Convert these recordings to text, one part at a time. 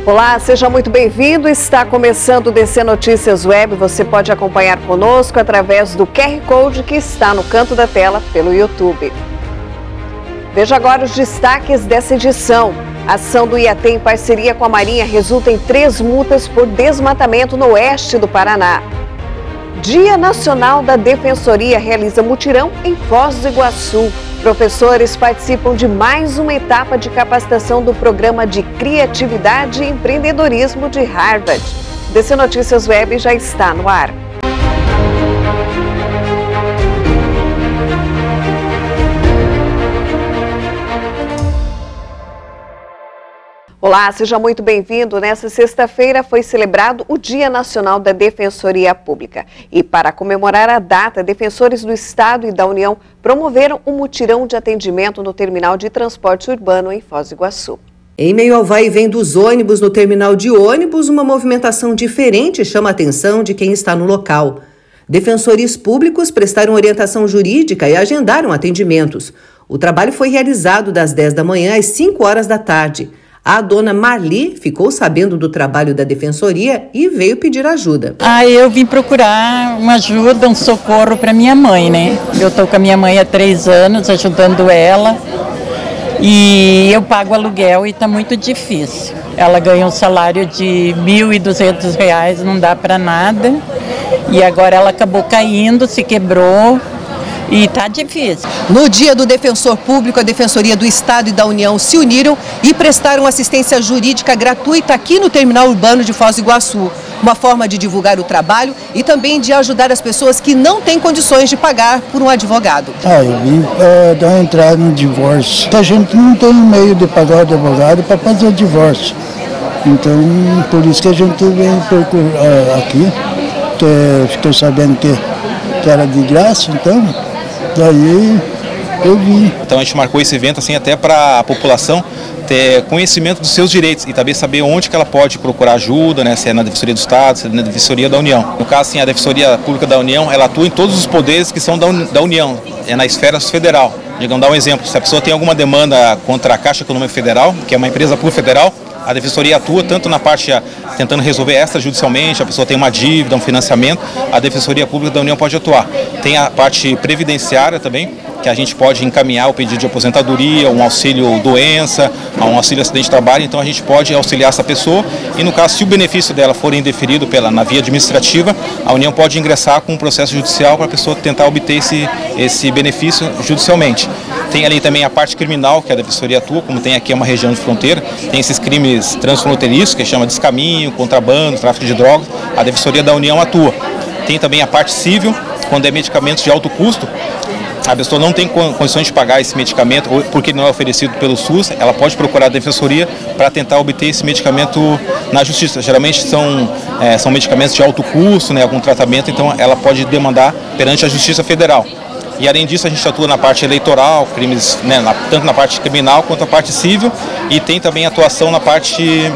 Olá, seja muito bem-vindo. Está começando o DC Notícias Web. Você pode acompanhar conosco através do QR Code que está no canto da tela pelo YouTube. Veja agora os destaques dessa edição. A ação do IAT em parceria com a Marinha resulta em 3 multas por desmatamento no oeste do Paraná. Dia Nacional da Defensoria realiza mutirão em Foz do Iguaçu. Professores participam de mais uma etapa de capacitação do Programa de Criatividade e Empreendedorismo de Harvard. DC Notícias Web já está no ar. Olá, seja muito bem-vindo. Nesta sexta-feira foi celebrado o Dia Nacional da Defensoria Pública. E para comemorar a data, defensores do Estado e da União promoveram um mutirão de atendimento no terminal de transporte urbano em Foz do Iguaçu. Em meio ao vai e vem dos ônibus no terminal de ônibus, uma movimentação diferente chama a atenção de quem está no local. Defensores públicos prestaram orientação jurídica e agendaram atendimentos. O trabalho foi realizado das 10 da manhã às 5 horas da tarde. A dona Marli ficou sabendo do trabalho da Defensoria e veio pedir ajuda. Eu vim procurar uma ajuda, um socorro para minha mãe, né? Eu estou com a minha mãe há 3 anos, ajudando ela. E eu pago aluguel e está muito difícil. Ela ganha um salário de R$ 1.200, não dá para nada. E agora ela acabou caindo, se quebrou. E tá difícil. No Dia do Defensor Público, a Defensoria do Estado e da União se uniram e prestaram assistência jurídica gratuita aqui no terminal urbano de Foz do Iguaçu. Uma forma de divulgar o trabalho e também de ajudar as pessoas que não têm condições de pagar por um advogado. Eu vim dar uma entrada no divórcio. A gente não tem meio de pagar o advogado para fazer o divórcio. Então, por isso que a gente vem procurar aqui. Fiquei sabendo que era de graça, então... Daí eu vim. Então a gente marcou esse evento assim até para a população ter conhecimento dos seus direitos e também saber onde que ela pode procurar ajuda, né? Se é na Defensoria do Estado, se é na Defensoria da União. No caso, assim, a Defensoria Pública da União, ela atua em todos os poderes que são da União, é na esfera federal. Digamos, dar um exemplo, se a pessoa tem alguma demanda contra a Caixa Econômica Federal, que é uma empresa pública federal, a Defensoria atua tanto na parte tentando resolver extrajudicialmente, a pessoa tem uma dívida, um financiamento, a Defensoria Pública da União pode atuar. Tem a parte previdenciária também, que a gente pode encaminhar o pedido de aposentadoria, um auxílio doença, um auxílio acidente de trabalho, então a gente pode auxiliar essa pessoa e no caso, se o benefício dela for indeferido na via administrativa, a União pode ingressar com um processo judicial para a pessoa tentar obter esse benefício judicialmente. Tem ali também a parte criminal, que a Defensoria atua, como tem aqui uma região de fronteira, tem esses crimes transfronteiriços, que chama descaminho, contrabando, tráfico de drogas, a Defensoria da União atua. Tem também a parte civil, quando é medicamentos de alto custo, a pessoa não tem condições de pagar esse medicamento porque não é oferecido pelo SUS, ela pode procurar a Defensoria para tentar obter esse medicamento na Justiça. Geralmente são medicamentos de alto custo, né, algum tratamento, então ela pode demandar perante a Justiça Federal. E além disso a gente atua na parte eleitoral, crimes, né, tanto na parte criminal quanto na parte civil, e tem também atuação na parte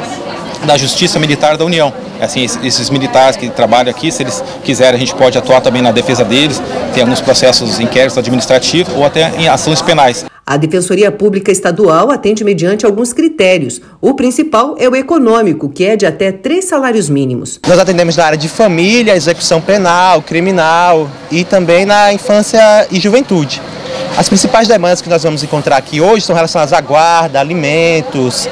da Justiça Militar da União. Assim, esses militares que trabalham aqui, se eles quiserem, a gente pode atuar também na defesa deles, tem alguns processos inquéritos administrativos ou até em ações penais. A Defensoria Pública Estadual atende mediante alguns critérios. O principal é o econômico, que é de até 3 salários mínimos. Nós atendemos na área de família, execução penal, criminal e também na infância e juventude. As principais demandas que nós vamos encontrar aqui hoje são relacionadas à guarda, alimentos,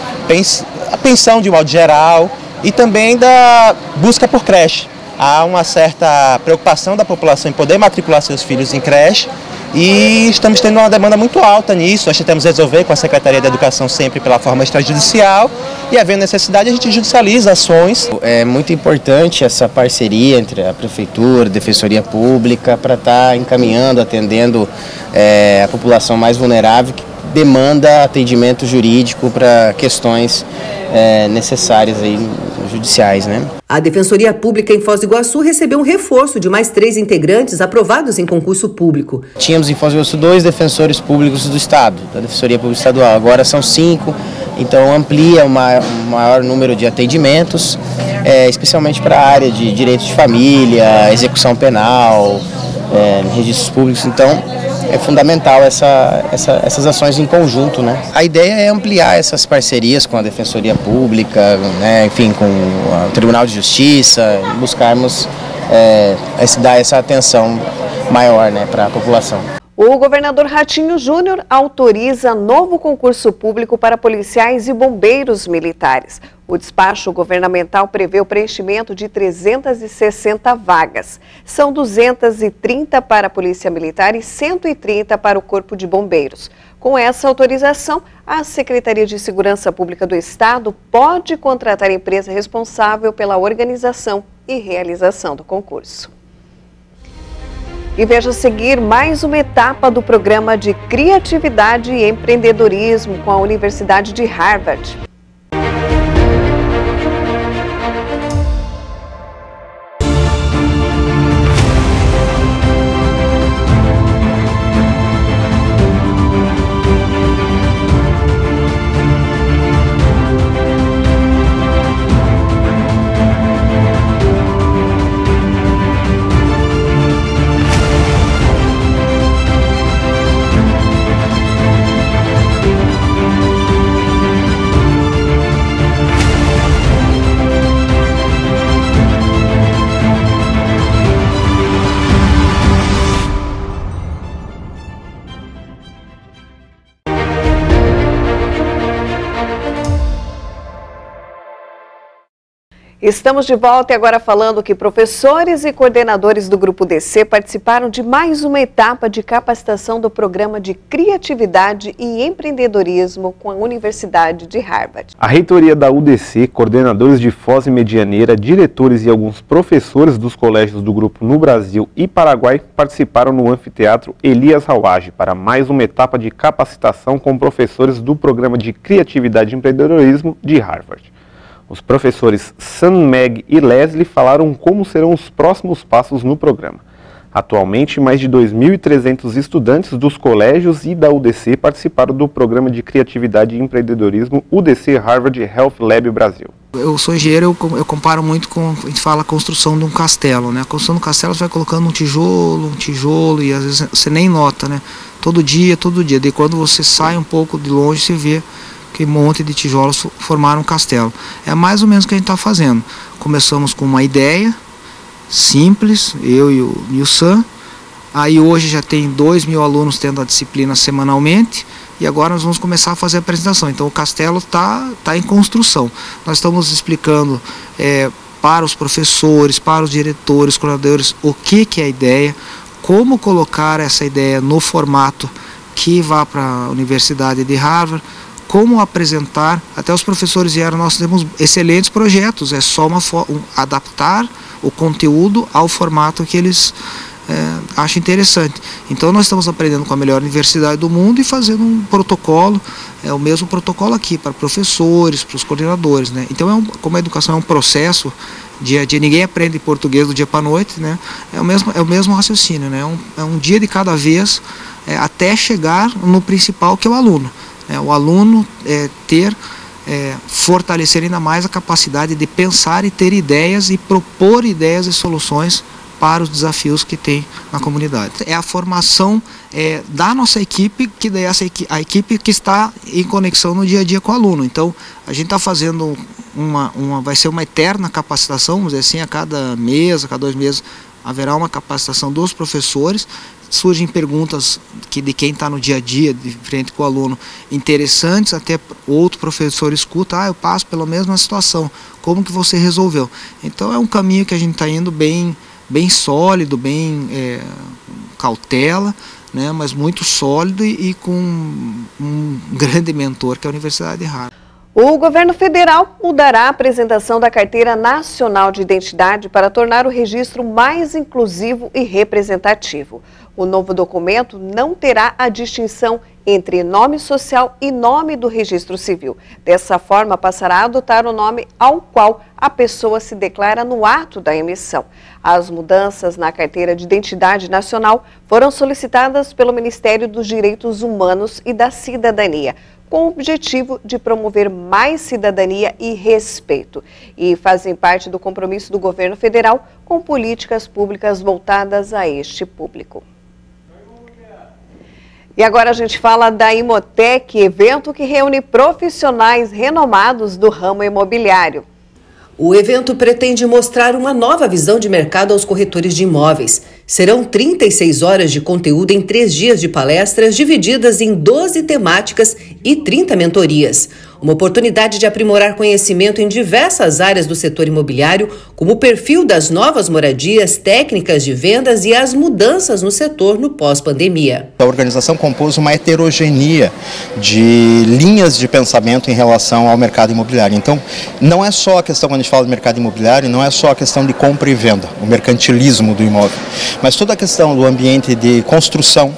a pensão de modo geral e também da busca por creche. Há uma certa preocupação da população em poder matricular seus filhos em creche e estamos tendo uma demanda muito alta nisso. Nós tentamos resolver com a Secretaria da Educação sempre pela forma extrajudicial e, havendo necessidade, a gente judicializa ações. É muito importante essa parceria entre a Prefeitura, a Defensoria Pública, para estar encaminhando, atendendo a população mais vulnerável que demanda atendimento jurídico para questões necessárias aí, judiciais, né? A Defensoria Pública em Foz do Iguaçu recebeu um reforço de mais 3 integrantes aprovados em concurso público. Tínhamos em Foz do Iguaçu 2 defensores públicos do Estado, da Defensoria Pública Estadual, agora são 5, então amplia o maior número de atendimentos, especialmente para a área de direito de família, execução penal, registros públicos, então é fundamental essas ações em conjunto, né? A ideia é ampliar essas parcerias com a Defensoria Pública, né, enfim, com o Tribunal de Justiça, buscarmos dar essa atenção maior, né, para a população. O governador Ratinho Júnior autoriza novo concurso público para policiais e bombeiros militares. O despacho governamental prevê o preenchimento de 360 vagas. São 230 para a Polícia Militar e 130 para o Corpo de Bombeiros. Com essa autorização, a Secretaria de Segurança Pública do Estado pode contratar a empresa responsável pela organização e realização do concurso. E veja a seguir mais uma etapa do programa de criatividade e empreendedorismo com a Universidade de Harvard. Estamos de volta e agora falando que professores e coordenadores do Grupo DC participaram de mais uma etapa de capacitação do programa de criatividade e empreendedorismo com a Universidade de Harvard. A reitoria da UDC, coordenadores de Foz e Medianeira, diretores e alguns professores dos colégios do grupo no Brasil e Paraguai participaram no anfiteatro Elias Hawaj para mais uma etapa de capacitação com professores do programa de criatividade e empreendedorismo de Harvard. Os professores Sam, Meg e Leslie falaram como serão os próximos passos no programa. Atualmente, mais de 2.300 estudantes dos colégios e da UDC participaram do programa de criatividade e empreendedorismo UDC Harvard Health Lab Brasil. Eu sou engenheiro, eu comparo muito com, a gente fala, a construção de um castelo, né? A construção do castelo você vai colocando um tijolo e às vezes você nem nota, né? Todo dia. Daí quando você sai um pouco de longe, você vê que um monte de tijolos formaram um castelo. É mais ou menos o que a gente está fazendo. Começamos com uma ideia simples, eu e o Sam. Aí hoje já tem 2.000 alunos tendo a disciplina semanalmente. E agora nós vamos começar a fazer a apresentação. Então o castelo está em construção. Nós estamos explicando para os professores, para os diretores, coordenadores, o que é a ideia, como colocar essa ideia no formato que vá para a Universidade de Harvard, como apresentar. Até os professores vieram, nós temos excelentes projetos, é só adaptar o conteúdo ao formato que eles acham interessante. Então nós estamos aprendendo com a melhor universidade do mundo e fazendo um protocolo, o mesmo protocolo aqui para professores, para os coordenadores, né? Então como a educação é um processo, dia a dia, ninguém aprende português do dia para a noite, né? É o mesmo raciocínio, né? É um dia de cada vez, até chegar no principal, que é o aluno. O aluno fortalecer ainda mais a capacidade de pensar e ter ideias e propor ideias e soluções para os desafios que tem na comunidade. É a formação da nossa equipe, que daí a equipe que está em conexão no dia a dia com o aluno. Então a gente está fazendo vai ser uma eterna capacitação, vamos dizer assim, a cada mês, a cada 2 meses haverá uma capacitação dos professores. Surgem perguntas de quem está no dia a dia, de frente com o aluno, interessantes, até outro professor escuta, eu passo pela mesma situação, como que você resolveu? Então é um caminho que a gente está indo bem sólido, bem cautela, né, mas muito sólido e com um grande mentor, que é a Universidade de Harvard. O governo federal mudará a apresentação da Carteira Nacional de Identidade para tornar o registro mais inclusivo e representativo. O novo documento não terá a distinção entre nome social e nome do registro civil. Dessa forma, passará a adotar o nome ao qual a pessoa se declara no ato da emissão. As mudanças na Carteira de Identidade Nacional foram solicitadas pelo Ministério dos Direitos Humanos e da Cidadania, com o objetivo de promover mais cidadania e respeito, e fazem parte do compromisso do governo federal com políticas públicas voltadas a este público. E agora a gente fala da Imotec, evento que reúne profissionais renomados do ramo imobiliário. O evento pretende mostrar uma nova visão de mercado aos corretores de imóveis. Serão 36 horas de conteúdo em 3 dias de palestras divididas em 12 temáticas e 30 mentorias. Uma oportunidade de aprimorar conhecimento em diversas áreas do setor imobiliário, como o perfil das novas moradias, técnicas de vendas e as mudanças no setor no pós-pandemia. A organização compôs uma heterogeneia de linhas de pensamento em relação ao mercado imobiliário. Então, não é só a questão, quando a gente fala de mercado imobiliário, não é só a questão de compra e venda, o mercantilismo do imóvel, mas toda a questão do ambiente de construção,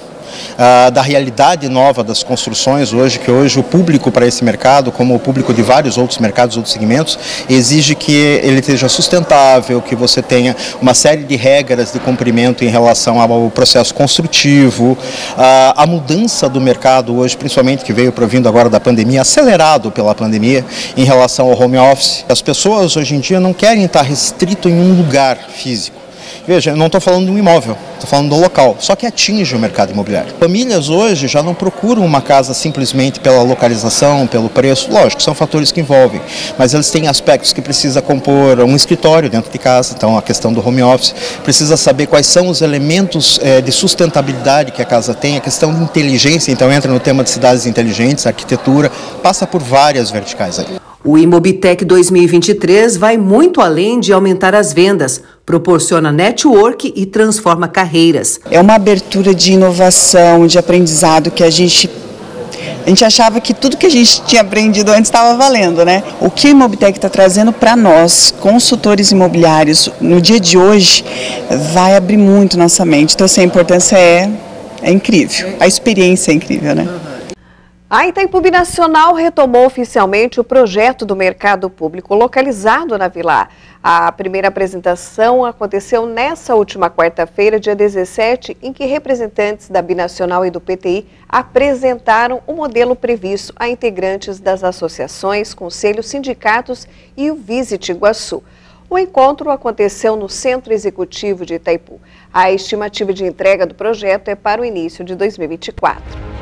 da realidade nova das construções hoje, que hoje o público para esse mercado, como o público de vários outros mercados, outros segmentos, exige que ele seja sustentável, que você tenha uma série de regras de cumprimento em relação ao processo construtivo, a mudança do mercado hoje, principalmente que veio provindo agora da pandemia, acelerado pela pandemia, em relação ao home office. As pessoas hoje em dia não querem estar restrito em um lugar físico. Veja, eu não estou falando de um imóvel, estou falando do local, só que atinge o mercado imobiliário. Famílias hoje já não procuram uma casa simplesmente pela localização, pelo preço, lógico, são fatores que envolvem, mas eles têm aspectos que precisa compor um escritório dentro de casa, então a questão do home office, precisa saber quais são os elementos de sustentabilidade que a casa tem, a questão de inteligência, então entra no tema de cidades inteligentes, arquitetura, passa por várias verticais aí. O Imobitec 2023 vai muito além de aumentar as vendas, proporciona network e transforma carreiras. É uma abertura de inovação, de aprendizado que a gente achava que tudo que a gente tinha aprendido antes estava valendo, né? O que o Imobitec está trazendo para nós, consultores imobiliários, no dia de hoje, vai abrir muito nossa mente. Então, assim, a importância é incrível, a experiência é incrível, né? A Itaipu Binacional retomou oficialmente o projeto do mercado público localizado na Vila A. A primeira apresentação aconteceu nessa última quarta-feira, dia 17, em que representantes da Binacional e do PTI apresentaram o modelo previsto a integrantes das associações, conselhos, sindicatos e o Visit Iguaçu. O encontro aconteceu no Centro Executivo de Itaipu. A estimativa de entrega do projeto é para o início de 2024.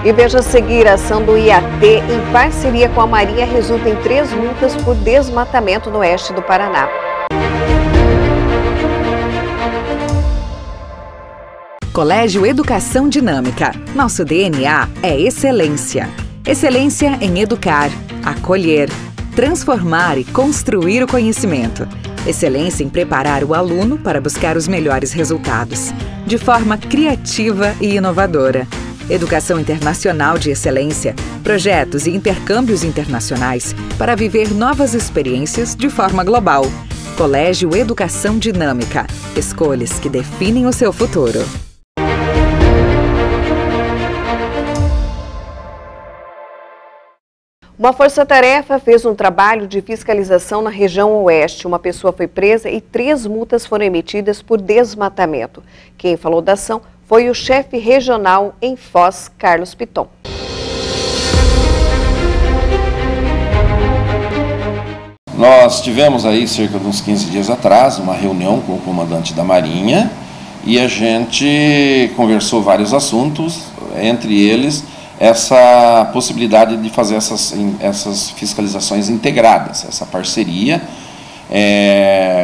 E veja a seguir, a ação do IAT, em parceria com a Marinha, resulta em 3 multas por desmatamento no oeste do Paraná. Colégio Educação Dinâmica. Nosso DNA é excelência. Excelência em educar, acolher, transformar e construir o conhecimento. Excelência em preparar o aluno para buscar os melhores resultados, de forma criativa e inovadora. Educação internacional de excelência, projetos e intercâmbios internacionais para viver novas experiências de forma global. Colégio Educação Dinâmica. Escolhas que definem o seu futuro. Uma força-tarefa fez um trabalho de fiscalização na região oeste. Uma pessoa foi presa e 3 multas foram emitidas por desmatamento. Quem falou da ação foi o chefe regional em Foz, Carlos Piton. Nós tivemos aí cerca de uns 15 dias atrás uma reunião com o comandante da Marinha e a gente conversou vários assuntos, entre eles essa possibilidade de fazer essas fiscalizações integradas, essa parceria,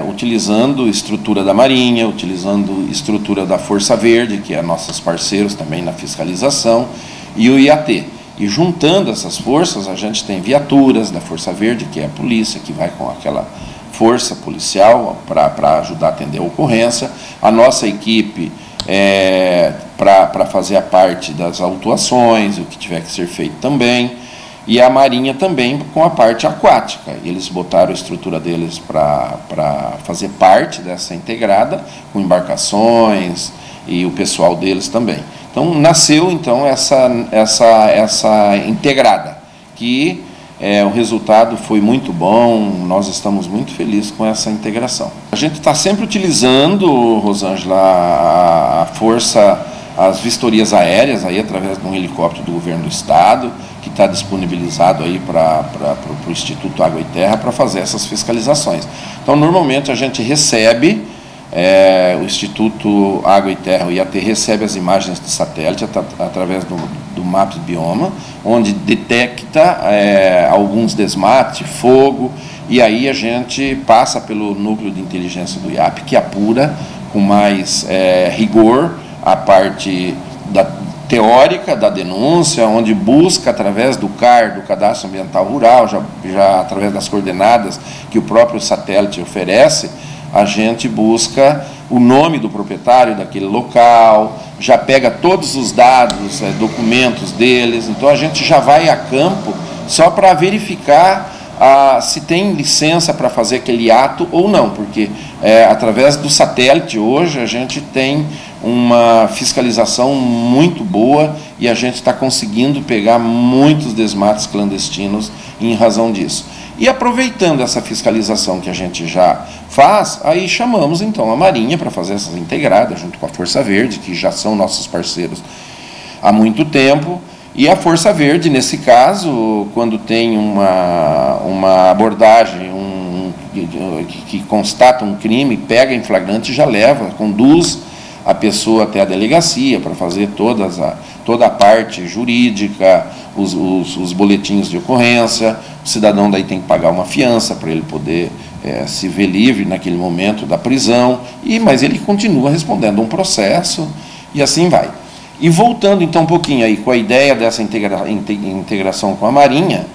utilizando estrutura da Marinha, utilizando estrutura da Força Verde, que é nossos parceiros também na fiscalização, e o IAT. E juntando essas forças, a gente tem viaturas da Força Verde, que é a polícia, que vai com aquela força policial para ajudar a atender a ocorrência, a nossa equipe para fazer a parte das autuações, o que tiver que ser feito também, e a Marinha também com a parte aquática. Eles botaram a estrutura deles para fazer parte dessa integrada, com embarcações e o pessoal deles também. Então nasceu então essa integrada, que o resultado foi muito bom, nós estamos muito felizes com essa integração. A gente está sempre utilizando, Rosângela, a força, as vistorias aéreas, aí, através de um helicóptero do governo do estado, que está disponibilizado aí para o Instituto Água e Terra para fazer essas fiscalizações. Então, normalmente a gente recebe o Instituto Água e Terra, o IAT, recebe as imagens de satélite através do mapa de bioma, onde detecta alguns desmates, fogo, e aí a gente passa pelo núcleo de inteligência do IAP, que apura com mais rigor a parte teórica da denúncia, onde busca através do CAR, do Cadastro Ambiental Rural, já através das coordenadas que o próprio satélite oferece, a gente busca o nome do proprietário daquele local, já pega todos os dados, documentos deles, então a gente já vai a campo só para verificar se tem licença para fazer aquele ato ou não, porque através do satélite hoje a gente tem uma fiscalização muito boa e a gente está conseguindo pegar muitos desmates clandestinos em razão disso. E aproveitando essa fiscalização que a gente já faz, aí chamamos então a Marinha para fazer essas integradas junto com a Força Verde, que já são nossos parceiros há muito tempo. E a Força Verde, nesse caso, quando tem uma abordagem que constata um crime, pega em flagrante e já leva, conduz a pessoa até a delegacia para fazer toda a parte jurídica, os boletins de ocorrência. O cidadão daí tem que pagar uma fiança para ele poder se ver livre naquele momento da prisão, mas ele continua respondendo um processo e assim vai. E voltando então um pouquinho aí com a ideia dessa integração com a Marinha,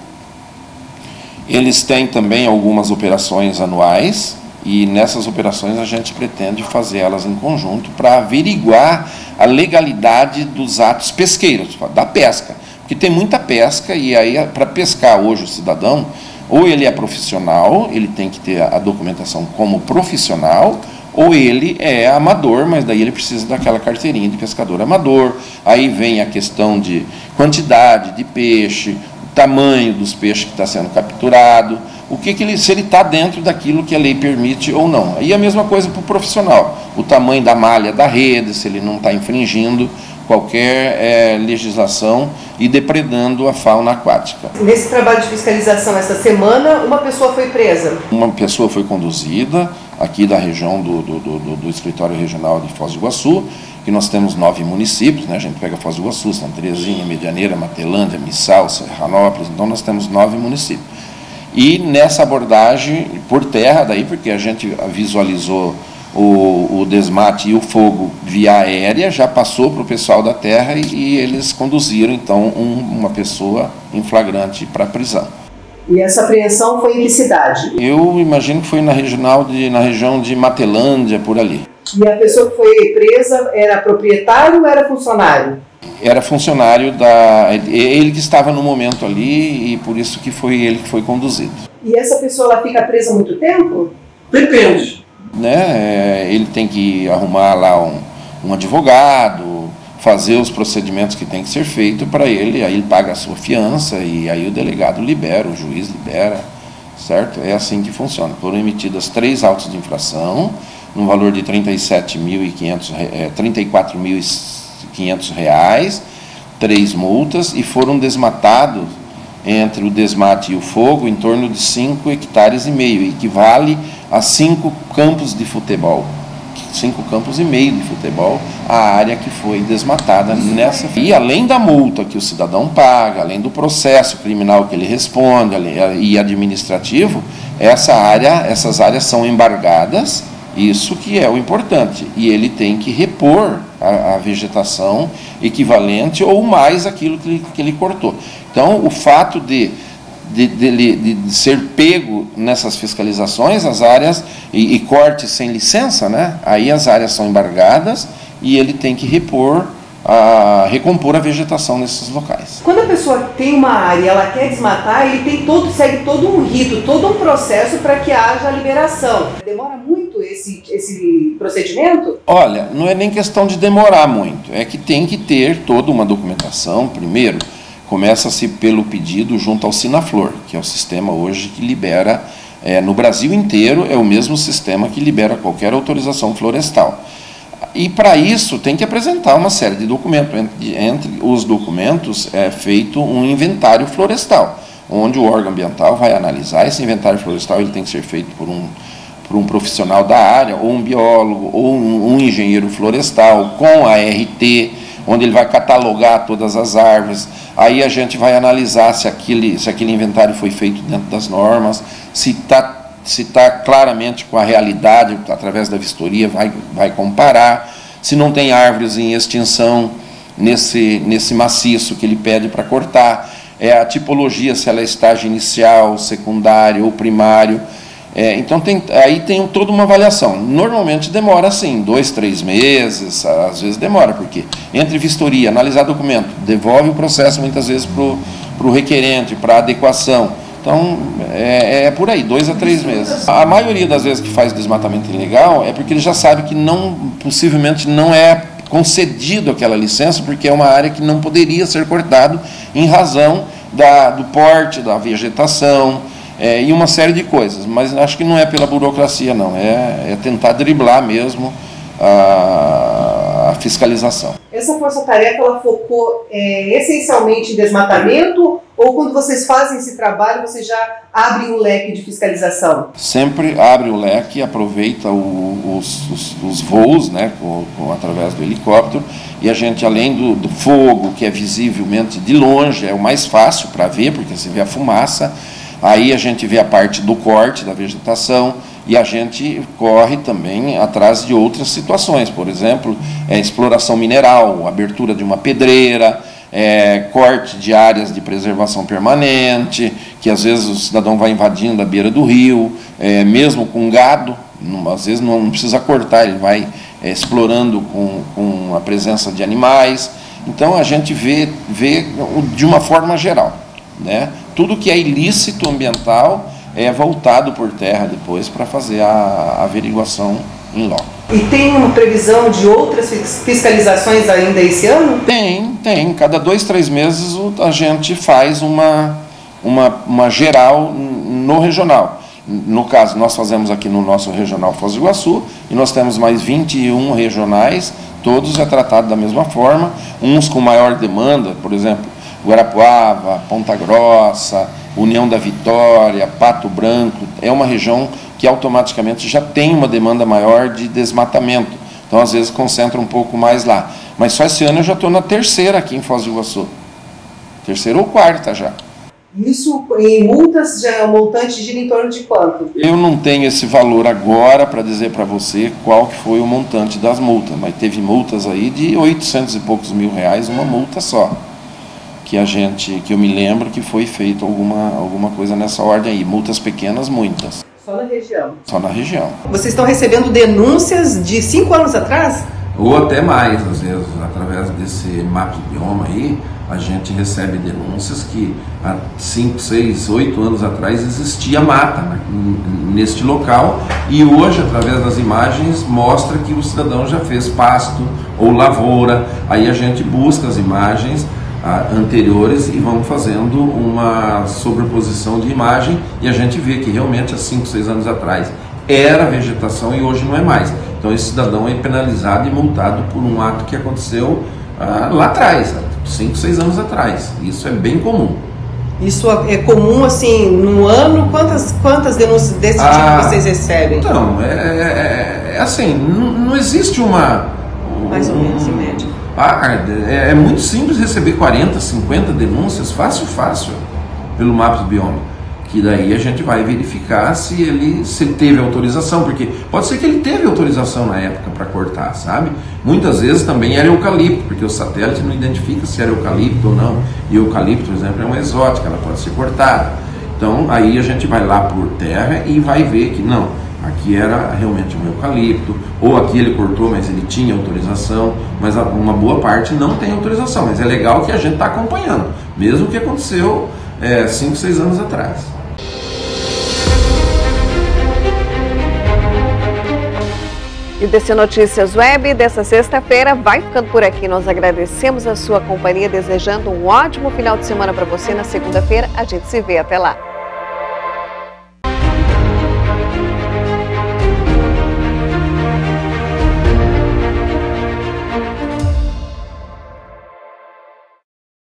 eles têm também algumas operações anuais, e nessas operações a gente pretende fazer elas em conjunto para averiguar a legalidade dos atos pesqueiros, da pesca. Porque tem muita pesca, e aí para pescar hoje o cidadão, ou ele é profissional, ele tem que ter a documentação como profissional, ou ele é amador, mas daí ele precisa daquela carteirinha de pescador amador. Aí vem a questão de quantidade de peixe, o tamanho dos peixes que está sendo capturado, se ele está dentro daquilo que a lei permite ou não. E a mesma coisa para o profissional, o tamanho da malha da rede, se ele não está infringindo qualquer legislação e depredando a fauna aquática. Nesse trabalho de fiscalização essa semana, uma pessoa foi presa? Uma pessoa foi conduzida aqui da região do Escritório Regional de Foz do Iguaçu, que nós temos 9 municípios, né? A gente pega Foz do Iguaçu, Santa Terezinha, Medianeira, Matelândia, Missal, Serranópolis, então nós temos 9 municípios. E nessa abordagem por terra, daí, porque a gente visualizou o desmate e o fogo via aérea, já passou para o pessoal da terra e eles conduziram então uma pessoa em flagrante para a prisão. E essa apreensão foi em que cidade? Eu imagino que foi na região de Matelândia, por ali. E a pessoa que foi presa era proprietário ou era funcionário? Era funcionário ele que estava no momento ali, e por isso que foi ele que foi conduzido. E essa pessoa ela fica presa muito tempo? Depende. Ele tem que arrumar lá um advogado, fazer os procedimentos que tem que ser feito para ele, aí ele paga a sua fiança e aí o delegado libera, o juiz libera, certo? É assim que funciona. Foram emitidas 3 autos de infração, no valor de R$ 34.500, 3 multas, e foram desmatados, entre o desmate e o fogo, em torno de 5,5 hectares, equivale a 5 campos de futebol. 5,5 campos de futebol, a área que foi desmatada nessa. E além da multa que o cidadão paga, além do processo criminal que ele responde e administrativo, essas áreas são embargadas, isso que é o importante, e ele tem que repor a vegetação equivalente ou mais aquilo que ele cortou. Então, o fato de ser pego nessas fiscalizações, as áreas, e cortes sem licença, né? Aí as áreas são embargadas e ele tem que recompor a vegetação nesses locais. Quando a pessoa tem uma área e ela quer desmatar, ele segue todo um rito, todo um processo para que haja a liberação. Demora muito esse procedimento? Olha, não é nem questão de demorar muito, é que tem que ter toda uma documentação. Primeiro, começa-se pelo pedido junto ao Sinaflor, que é o sistema hoje que libera, no Brasil inteiro, é o mesmo sistema que libera qualquer autorização florestal. E para isso tem que apresentar uma série de documentos. Entre os documentos é feito um inventário florestal, onde o órgão ambiental vai analisar. Esse inventário florestal ele tem que ser feito um profissional da área, ou um biólogo, ou um engenheiro florestal, com a RT, onde ele vai catalogar todas as árvores. Aí a gente vai analisar se aquele inventário foi feito dentro das normas, se está claramente com a realidade, através da vistoria, vai comparar, se não tem árvores em extinção nesse maciço que ele pede para cortar, a tipologia, se ela é estágio inicial, secundário ou primário. Então aí tem toda uma avaliação. Normalmente demora assim, 2, 3 meses, às vezes demora, porque entre vistoria, analisar documento, devolve o processo muitas vezes para o requerente, para adequação. Então é por aí, 2 a 3 meses. A maioria das vezes que faz desmatamento ilegal é porque ele já sabe que possivelmente não é concedido aquela licença, porque é uma área que não poderia ser cortado em razão do porte, da vegetação, e uma série de coisas. Mas acho que não é pela burocracia, não. É tentar driblar mesmo a fiscalização. Essa força-tarefa, ela focou essencialmente em desmatamento, ou quando vocês fazem esse trabalho, vocês já abrem o leque de fiscalização? Sempre abre o leque, aproveita os voos, né, através do helicóptero, e a gente, além do fogo, que é visivelmente de longe, é o mais fácil para ver, porque se vê a fumaça, aí a gente vê a parte do corte da vegetação, e a gente corre também atrás de outras situações, por exemplo, exploração mineral, abertura de uma pedreira, corte de áreas de preservação permanente, que às vezes o cidadão vai invadindo a beira do rio, mesmo com gado, às vezes não precisa cortar, ele vai explorando com a presença de animais. Então a gente vê de uma forma geral, né? Tudo que é ilícito ambiental é voltado por terra depois para fazer a averiguação em loco. E tem uma previsão de outras fiscalizações ainda esse ano? Tem. Cada 2, 3 meses a gente faz uma geral no regional. No caso, nós fazemos aqui no nosso regional Foz do Iguaçu, e nós temos mais 21 regionais, todos é tratado da mesma forma, uns com maior demanda, por exemplo, Guarapuava, Ponta Grossa, União da Vitória, Pato Branco, é uma região que automaticamente já tem uma demanda maior de desmatamento. Então, às vezes, concentra um pouco mais lá. Mas só esse ano eu já estou na 3ª aqui em Foz do Iguaçu. 3ª ou 4ª já. Isso em multas, já o montante gira em torno de quanto? Eu não tenho esse valor agora para dizer para você qual que foi o montante das multas, mas teve multas aí de 800 e poucos mil reais, uma multa só. Que eu me lembro que foi feito alguma coisa nessa ordem aí. Multas pequenas, muitas. Só na região? Só na região. Vocês estão recebendo denúncias de 5 anos atrás? Ou até mais, às vezes, através desse mapa de bioma aí, a gente recebe denúncias que há 5, 6, 8 anos atrás existia mata, né, neste local, e hoje, através das imagens, mostra que o cidadão já fez pasto ou lavoura. Aí a gente busca as imagens anteriores e vamos fazendo uma sobreposição de imagem, e a gente vê que realmente há 5, 6 anos atrás era vegetação e hoje não é mais. Então esse cidadão é penalizado e multado por um ato que aconteceu lá atrás, 5, 6 anos atrás. Isso é bem comum. Isso é comum, assim, no ano? Quantas denúncias desse tipo vocês recebem? Então, assim, não existe uma... Mais ou menos, em média. É muito simples receber 40, 50 denúncias, fácil, pelo mapa do bioma. Que daí a gente vai verificar se ele teve autorização, porque pode ser que ele teve autorização na época para cortar, sabe? Muitas vezes também era eucalipto, porque o satélite não identifica se era eucalipto ou não. E o eucalipto, por exemplo, é uma exótica, ela pode ser cortada. Então aí a gente vai lá por terra e vai ver que não, aqui era realmente um eucalipto, ou aqui ele cortou, mas ele tinha autorização, mas uma boa parte não tem autorização. Mas é legal que a gente está acompanhando, mesmo que aconteceu 5, 6 anos atrás. E o DC Notícias Web dessa sexta-feira vai ficando por aqui. Nós agradecemos a sua companhia, desejando um ótimo final de semana para você. Na segunda-feira a gente se vê. Até lá.